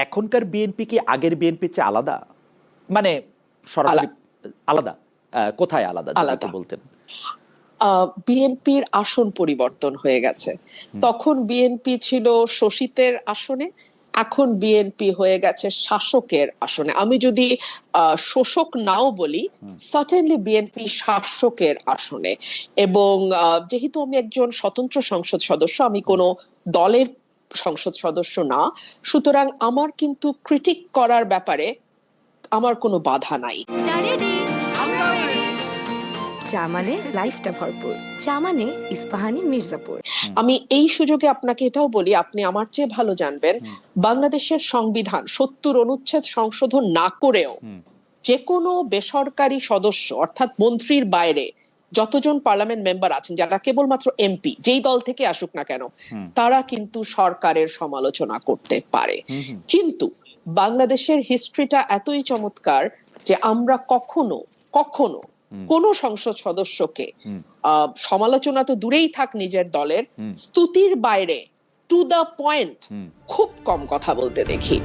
এখনকার বিএনপি কি আগের বিএনপি চেয়ে আলাদা? মানে সরাসরি আলাদা, কোথায় আলাদা যদি একটু বলতেন? বিএনপির আসন পরিবর্তন হয়ে গেছে। তখন বিএনপি ছিল শোষিতের আসনে, এখন বিএনপি হয়ে গেছে শাসকের আসনে। আমি যদি শোষক নাও বলি, সার্টেনলি বিএনপি শাসকের আসনে। এবং যেহেতু আমি একজন স্বতন্ত্র সংসদ সদস্য, আমি কোনো দলের সংসদ সদস্য না, সুতরাং আমার কিন্তু ক্রিটিক করার ব্যাপারে আমার কোনো বাধা নাই। চা মানে লাইফটা ভরপুর, চা মানে ইস্পাহানি মির্জাপুর। আমি এই সুযোগে আপনাকে এটাও বলি, আপনি আমার চেয়ে ভালো জানবেন, বাংলাদেশের সংবিধান ৭০ অনুচ্ছেদ সংশোধন না করেও যে কোনো বেসরকারি সদস্য অর্থাৎ মন্ত্রীর বাইরে যতজন পার্লামেন্ট মেম্বার আছেন, যারা কেবলমাত্র এমপি, যেই দল থেকে আসুক না কেন, তারা কিন্তু সরকারের সমালোচনা করতে পারে। কিন্তু বাংলাদেশের হিস্ট্রিটা এতই চমৎকার যে আমরা কখনো কখনো কোন সংসদ সদস্যকে সমালোচনা তো দূরেই থাক, নিজের দলের স্তুতির বাইরে টু দ্য পয়েন্ট খুব কম কথা বলতে দেখি।